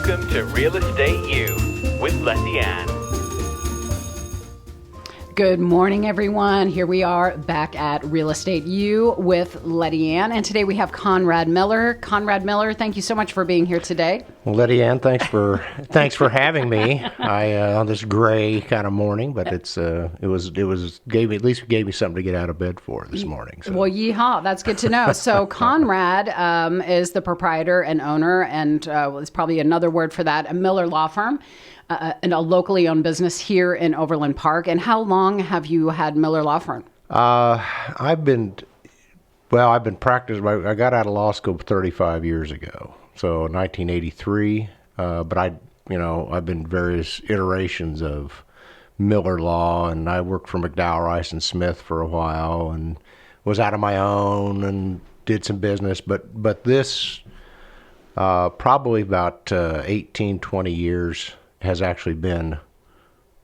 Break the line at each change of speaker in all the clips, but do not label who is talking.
Welcome to Real Estate U with Lettiann.
Good morning, everyone. Here we are back at Real Estate U with Lettiann, and today we have Conrad Miller. Conrad Miller, thank you so much for being here today.
Well, Lettiann, thanks for having me. On this gray kind of morning, but it gave me something to get out of bed for this morning. So.
Well, yeehaw, that's good to know. So Conrad is the proprietor and owner, and it's probably another word for that, a Miller law firm. And a locally owned business here in Overland Park. And how long have you had Miller Law Firm?
I've been practicing. I got out of law school 35 years ago, so 1983. But I've been various iterations of Miller Law, and I worked for McDowell, Rice and Smith for a while, and was out on my own and did some business. But this probably about 18, 20 years. Has actually been,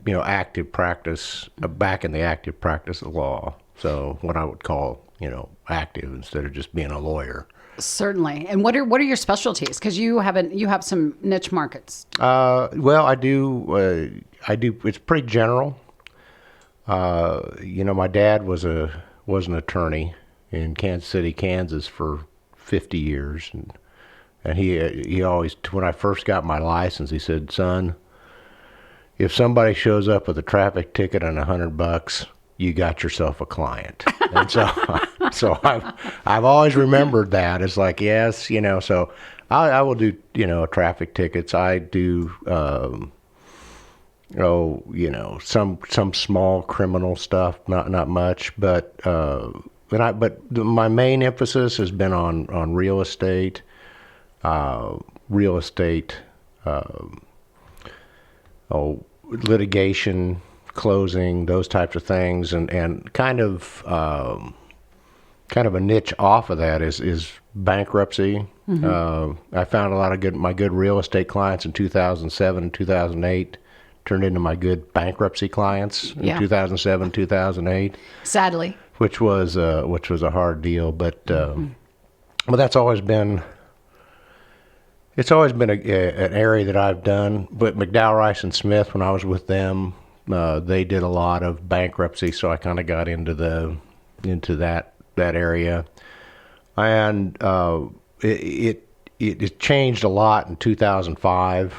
active practice, back in the active practice of law. So what I would call, active instead of just being a lawyer.
Certainly. And what are your specialties? Because you have some niche markets.
Well, I do. It's pretty general. My dad was an attorney in Kansas City, Kansas for 50 years, and he always, when I first got my license, he said, "Son, if somebody shows up with a traffic ticket and $100, you got yourself a client." And so I've always remembered that. It's like, yes, so I will do, traffic tickets. I do, some small criminal stuff, not much, but my main emphasis has been on real estate, litigation, closing, those types of things, and kind of a niche off of that is bankruptcy. Mm-hmm. I found a lot of my good real estate clients in 2007 and 2008 turned into my good bankruptcy clients in 2007, 2008.
Sadly,
which was a hard deal, but that's always been. It's always been an area that I've done, but McDowell, Rice and Smith, when I was with them, they did a lot of bankruptcy, so I kind of got into that area, and it changed a lot in 2005.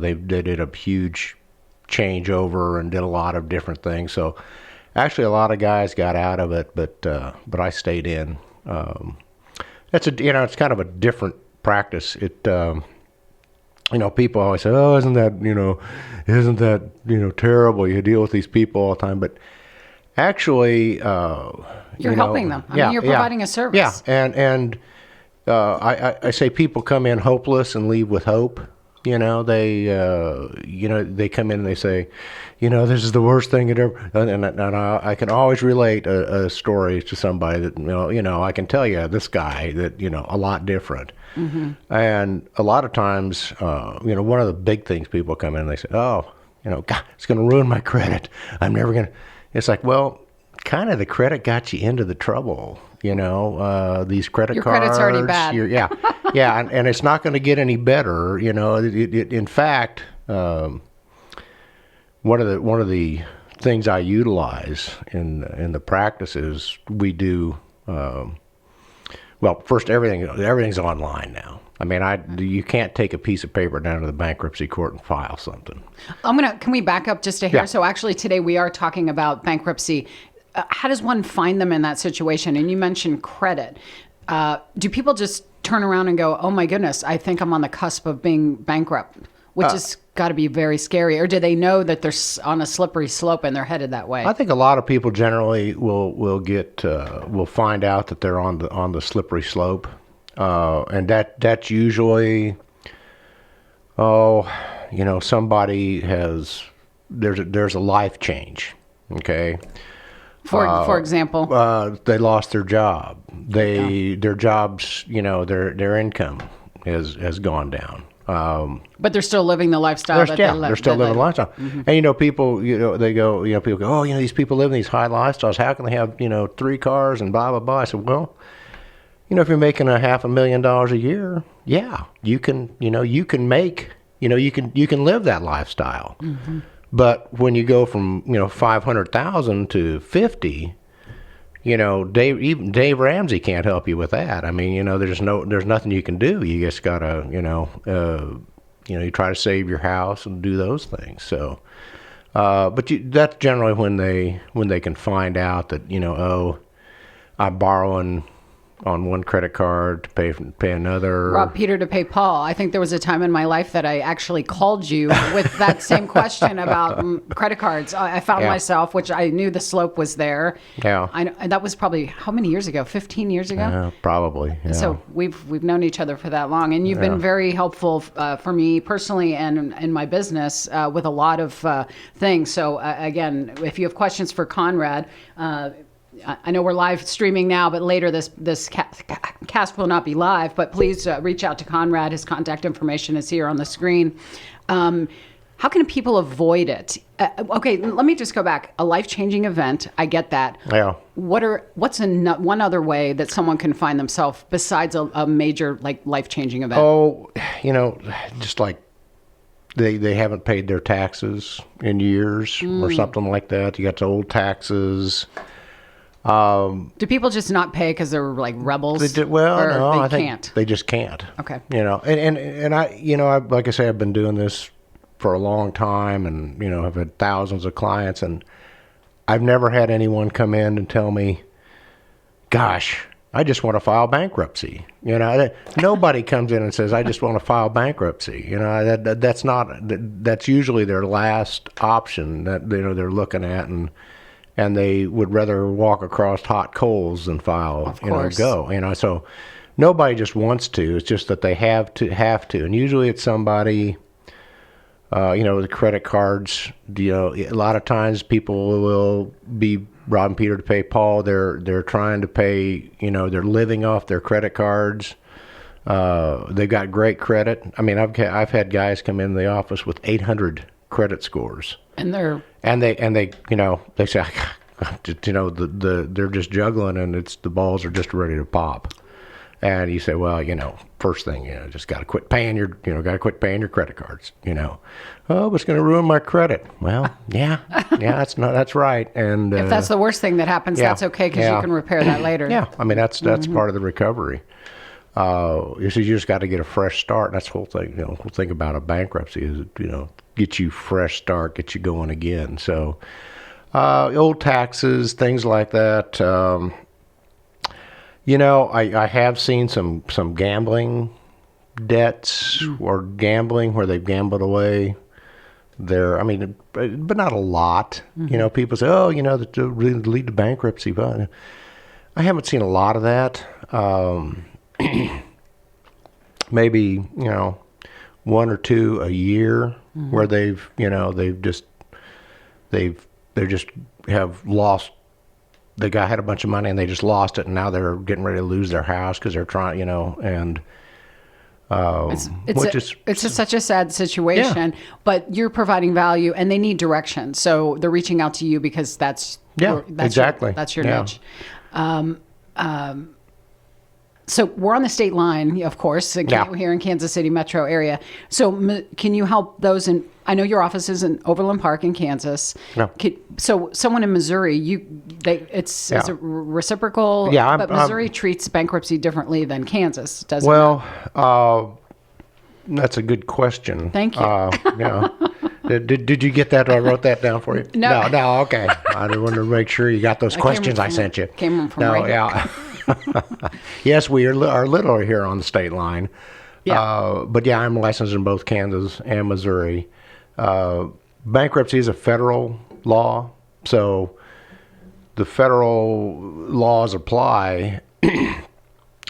They did a huge changeover and did a lot of different things. So actually, a lot of guys got out of it, but I stayed in. It's kind of a different practice. It people always say, "Oh, isn't that terrible? You deal with these people all the time." But actually,
you're helping them. I mean, you're providing a service.
Yeah, and I say people come in hopeless and leave with hope. They come in and they say, this is the worst thing it ever. And I can always relate a story to somebody that I can tell you this guy that a lot different. Mm-hmm. And a lot of times, one of the big things people come in and they say, "Oh, God, it's going to ruin my credit. I'm never going to." It's like, well, kind of the credit got you into the trouble. These credit
Your
cards.
Your credit's already bad.
Yeah, and it's not going to get any better. In fact, one of the things I utilize in the practices we do. Well, first, everything's online now. I mean, you can't take a piece of paper down to the bankruptcy court and file something.
Can we back up just a hair?
Yeah.
So actually today we are talking about bankruptcy. How does one find them in that situation? And you mentioned credit. Do people just turn around and go, "Oh my goodness, I think I'm on the cusp of being bankrupt," which has got to be very scary? Or do they know that they're on a slippery slope and they're headed that way?
I think a lot of people generally will find out that they're on the slippery slope, and that's usually, somebody there's a life change, okay.
For example,
they lost their job. Their jobs, their income has gone down.
But they're still living the lifestyle
they're still living the lifestyle. Mm-hmm. And people, they go, people go, these people live in these high lifestyles. How can they have, 3 cars and blah blah blah? I said, well, if you're making $500,000 a year, yeah, you can live that lifestyle.
Mm-hmm.
But when you go from 500,000 to 50, even Dave Ramsey can't help you with that. I mean, there's nothing you can do. You just gotta, you try to save your house and do those things. So, but that's generally when they can find out that I'm borrowing on one credit card to pay another.
Rob Peter to pay Paul. I think there was a time in my life that I actually called you with that same question about credit cards. I found myself, which I knew the slope was there.
Yeah.
That was probably how many years ago? 15 years ago?
Probably. Yeah.
So we've known each other for that long, and you've been very helpful for me personally and in my business with a lot of things. So again, if you have questions for Conrad, I know we're live streaming now, but later this cast will not be live. But please reach out to Conrad. His contact information is here on the screen. How can people avoid it? Okay, let me just go back. A life-changing event. I get that.
Yeah.
What's one other way that someone can find themselves besides a major life-changing event?
Oh, just like they haven't paid their taxes in years or something like that. You got the old taxes. Do
people just not pay because they're like rebels?
I think
can't.
They just can't.
Okay.
And I like I say, I've been doing this for a long time, and I've had thousands of clients, and I've never had anyone come in and tell me, "Gosh, I just want to file bankruptcy." Nobody comes in and says, "I just want to file bankruptcy." That's usually their last option that they're looking at, and they would rather walk across hot coals than file, go. So nobody just wants to. It's just that they have to. And usually it's somebody, the credit cards, a lot of times people will be robbing Peter to pay Paul. They're trying to pay, they're living off their credit cards. They've got great credit. I mean, I've had guys come in the office with 800 credit scores.
And they
they say, they're just juggling, and the balls are just ready to pop. And you say, well, first thing, just got to quit paying your credit cards. Oh, it's going to ruin my credit. Well, yeah, that's right. And
if that's the worst thing that happens, that's okay because you can repair that later.
Yeah, I mean that's part of the recovery. You just got to get a fresh start. That's the whole thing. The whole thing about a bankruptcy is, get you fresh start, get you going again. So, old taxes, things like that. I have seen some gambling debts or gambling where they've gambled away but not a lot. People say, that really lead to bankruptcy. But I haven't seen a lot of that. Maybe, one or two a year where they just have lost. The guy had a bunch of money and they just lost it, and now they're getting ready to lose their house because they're trying, and
it's such a sad situation. Yeah. But you're providing value, and they need direction, so they're reaching out to you because that's
exactly
that's your niche. So we're on the state line, of course, here in Kansas City metro area. So can you help those I know your office is in Overland Park in Kansas. Yeah. So someone in Missouri, it's a reciprocal. Yeah, but Missouri treats bankruptcy differently than Kansas, doesn't it?
Well, that's a good question.
Thank you.
Did you get that? I wrote that down for you. No, okay. I wanted to make sure you got those questions I sent you.
Came from right here.
Yes, we are little here on the state line. Yeah. But yeah, I'm licensed in both Kansas and Missouri. Bankruptcy is a federal law, so the federal laws apply. And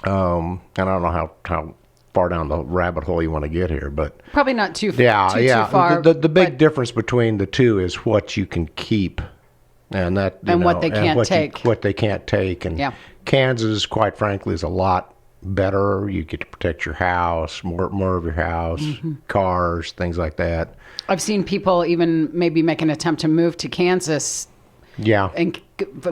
I don't know how far down the rabbit hole you want to get here, but
probably not too far.
Yeah.
Too far,
the big difference between the two is what you can keep, and
what they can't take.
What they can't take, and Kansas, quite frankly, is a lot better. You get to protect your house, more of your house, cars, things like that.
I've seen people even maybe make an attempt to move to Kansas
Yeah.
And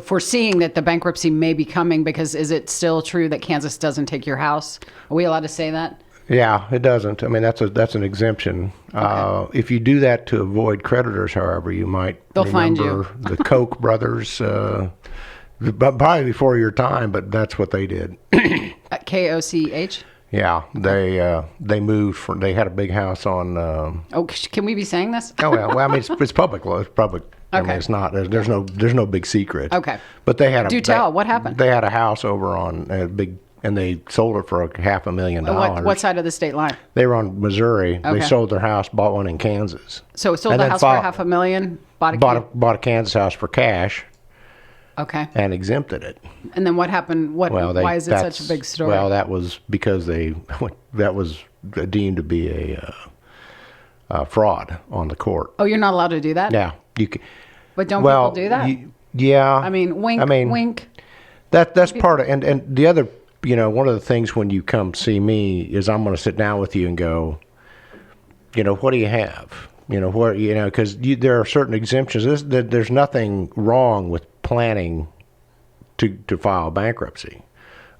foreseeing that the bankruptcy may be coming, because is it still true that Kansas doesn't take your house? Are we allowed to say that?
Yeah, it doesn't. I mean, that's an exemption.
Okay.
If you do that to avoid creditors, however, you might
They'll find
remember the Koch brothers, but probably before your time, but that's what they did.
KOCH?
Yeah, they moved from. They had a big house on.
Can we be saying this?
Oh well, I mean it's public law. It's public. I mean
Okay.
it's not. There's no big secret.
Okay.
But they had a.
Do tell. What happened?
They had a house over on a big, and they sold it for $500,000.
What side of the state line?
They were on Missouri.
Okay.
They sold their house, bought one in Kansas.
So sold
And
the
then
house for $500,000.
Bought a Kansas house for cash
Okay.
and exempted it.
And then what happened?
Well,
why is it such a big story?
Well, that was because that was deemed to be a fraud on the court.
Oh, you're not allowed to do that?
Yeah, you can.
But don't
Well,
people do that?
yeah.
I mean, wink, wink.
That's part of, and the other, one of the things when you come see me is I'm going to sit down with you and go, what do you have? Because there are certain exemptions. There's nothing wrong with planning to file bankruptcy.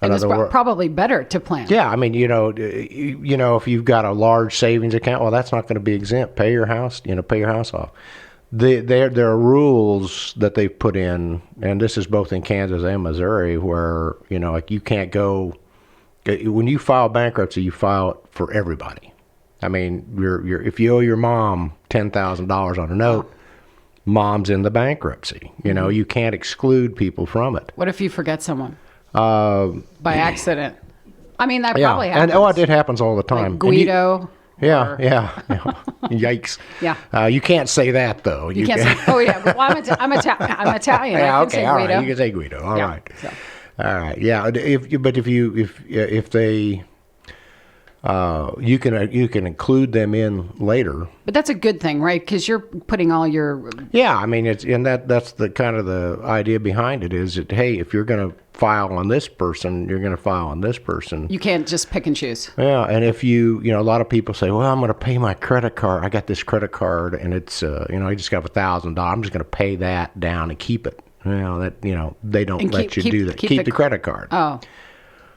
And it's probably better to plan.
Yeah, I mean, if you've got a large savings account, well, that's not going to be exempt. Pay your house off. There are rules that they've put in, and this is both in Kansas and Missouri, where like you can't go when you file bankruptcy, you file it for everybody. I mean, if you owe your mom $10,000 on a note, mom's in the bankruptcy. You can't exclude people from it.
What if you forget someone by accident? I mean, that probably happens.
And it happens all the time.
Like Guido.
Yeah. Yikes.
Yeah.
You can't say that though.
You can't say. Oh yeah. Well, I'm Italian.
Yeah.
I can say
All
Guido.
right. You can say Guido. All
Yeah,
right.
so.
All right. Yeah. If they. You can include them in later.
But that's a good thing, right? Because you're putting all your.
Yeah, I mean that's the kind of the idea behind it is that, hey, if you're going to file on this person, you're going to file on this person.
You can't just pick and choose.
Yeah, and if a lot of people say, well, I'm going to pay my credit card. I got this credit card, and it's I just got $1,000. I'm just going to pay that down and keep it. They don't let you do that. Keep the credit card.
Oh.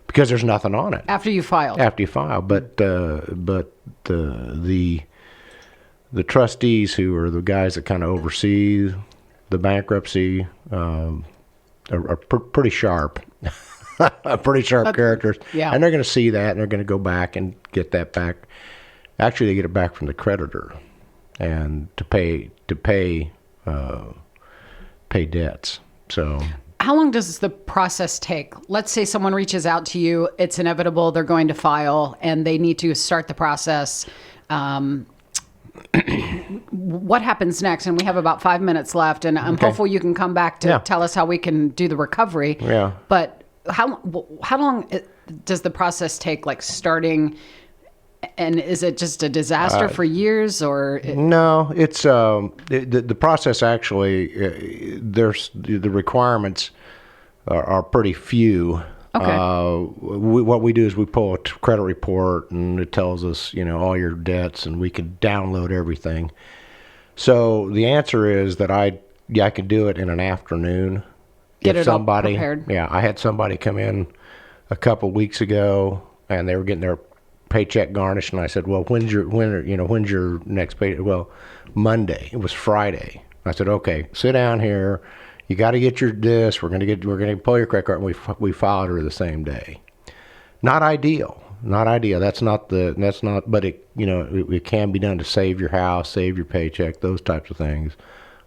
Because there's nothing on it.
After you filed.
After you file, but the trustees, who are the guys that kind of oversee the bankruptcy, are pretty sharp, pretty sharp characters.
Yeah.
And they're going to see that, and they're going to go back and get that back. Actually, they get it back from the creditor, and to pay debts. So.
How long does the process take? Let's say someone reaches out to you, it's inevitable, they're going to file, and they need to start the process. What happens next? And we have about 5 minutes left, and I'm hopeful you can come back to tell us how we can do the recovery.
Yeah.
But how long does the process take, like starting, and is it just a disaster for years, or?
No, it's the process actually. There's the requirements are pretty few.
Okay.
What we do is we pull a credit report, and it tells us all your debts, and we can download everything. So the answer is that I can do it in an afternoon.
Get it all prepared.
Yeah, I had somebody come in a couple weeks ago, and they were getting their paycheck garnished, and I said, well, when's your next pay? Well, Monday. It was Friday. I said, okay, sit down here. You got to get your this. We're gonna pull your credit card, and we filed her the same day. Not ideal. That's not. But it can be done to save your house, save your paycheck, those types of things.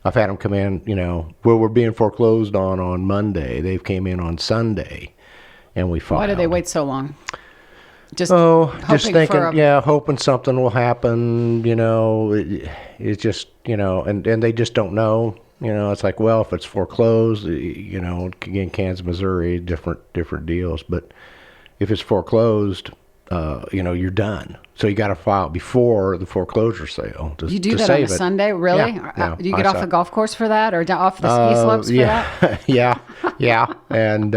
I've had them come in. We're being foreclosed on Monday. They've came in on Sunday, and we filed.
Why do they wait so long? Just
thinking, hoping something will happen. It's just, and they just don't know. It's like, well, if it's foreclosed, again, Kansas, Missouri, different deals. But if it's foreclosed, you're done. So you got to file before the foreclosure sale.
You do that on a Sunday, really?
Yeah,
do you get off the golf course for that, or off the ski slopes for that?
yeah. And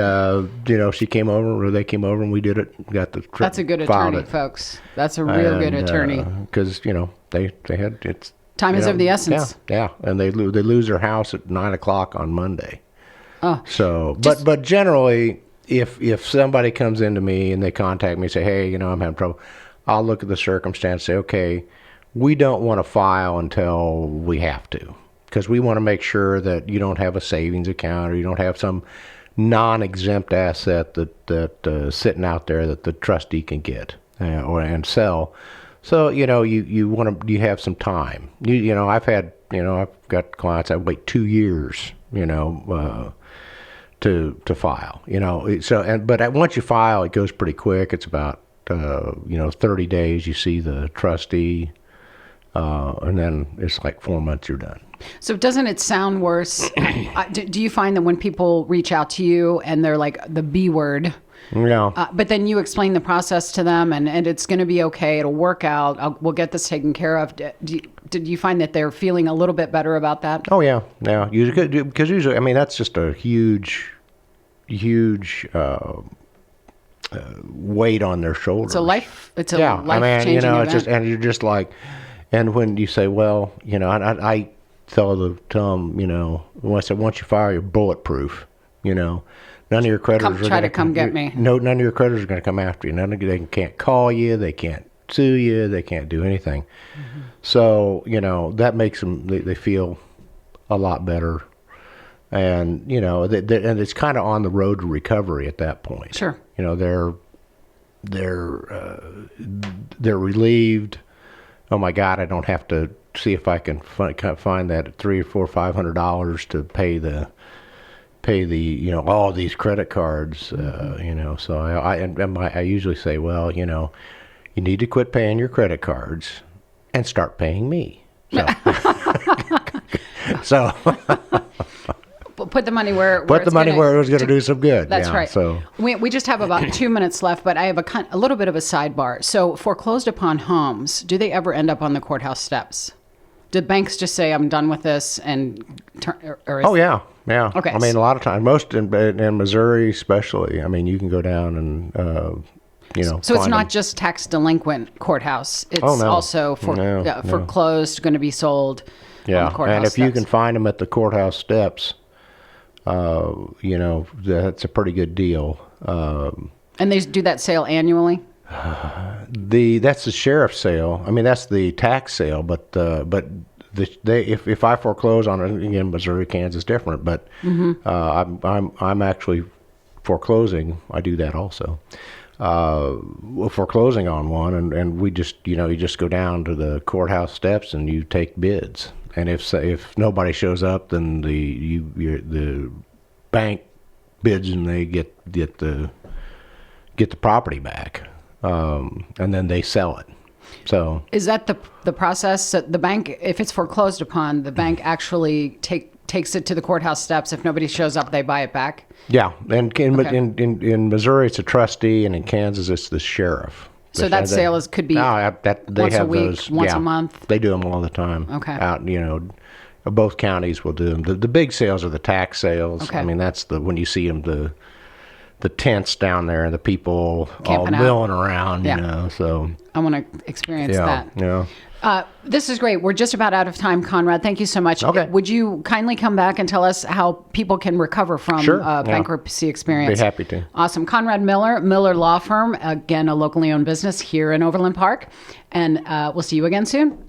she came over, or they came over, and we did it. Got the
That's a good attorney, folks. That's a real good attorney.
Because they had
Time is of the essence.
Yeah, and they lose their house at 9:00 on Monday.
Oh,
So, but generally, if somebody comes into me and they contact me and say, hey, I'm having trouble, I'll look at the circumstance, say, okay, we don't want to file until we have to, because we want to make sure that you don't have a savings account or you don't have some non-exempt asset that sitting out there that the trustee can get and sell. So you have some time. I've got clients that wait 2 years, to file. But once you file, it goes pretty quick. It's about 30 days. You see the trustee, and then it's like 4 months you're done.
So doesn't it sound worse? Do you find that when people reach out to you and they're like the B word?
Yeah.
But then you explain the process to them, and it's going to be okay. It'll work out. We'll get this taken care of. Did you find that they're feeling a little bit better about that?
Oh yeah. Because usually, that's just a huge weight on their shoulders.
It's a life changing event.
It's just, and you're just like, and when you say, well, I tell them, once you file, you're bulletproof. None of your creditors
are come get me.
No, none of your creditors are going to come after you. They can't call you. They can't sue you. They can't do anything. Mm-hmm. So that makes them. They feel a lot better, and and it's kind of on the road to recovery at that point.
Sure.
They're relieved. Oh my God! I don't have to see if I can find that $300 or $400 to pay the all these credit cards, so I usually say, well, you need to quit paying your credit cards and start paying me. So,
put the money where
it was going to do some good.
That's right.
So
we just have about 2 minutes left, but I have a little bit of a sidebar. So foreclosed upon homes, do they ever end up on the courthouse steps? Did banks just say, I'm done with this and
yeah.
Okay.
A lot of times, most in Missouri especially, you can go down and,
So it's not just tax delinquent courthouse. It's also foreclosed, going to be sold on the courthouse
and if
steps.
you can find them at the courthouse steps, that's a pretty good deal.
And they do that sale annually?
That's the sheriff's sale. That's the tax sale, but if I foreclose on it, again, Missouri, Kansas, different. But I'm actually foreclosing. I do that also. Foreclosing on one, and we just you just go down to the courthouse steps and you take bids. And if nobody shows up, then the bank bids and they get the property back, and then they sell it. So
is that the process? The bank, if it's foreclosed upon, the bank actually takes it to the courthouse steps. If nobody shows up, they buy it back.
Yeah, and in Missouri it's a trustee, and in Kansas it's the sheriff.
So that sale could be once a week, once a month.
They do them all the time.
Okay.
Out, both counties will do them. The big sales are the tax sales.
Okay.
That's when you see them, the tents down there and the people
camping
all milling around.
Yeah.
So
I want to experience that.
Yeah.
This is great. We're just about out of time, Conrad. Thank you so much.
Okay.
Would you kindly come back and tell us how people can recover from bankruptcy experience?
Be happy to.
Awesome. Conrad Miller, Miller Law Firm, again, a locally owned business here in Overland Park. And we'll see you again soon.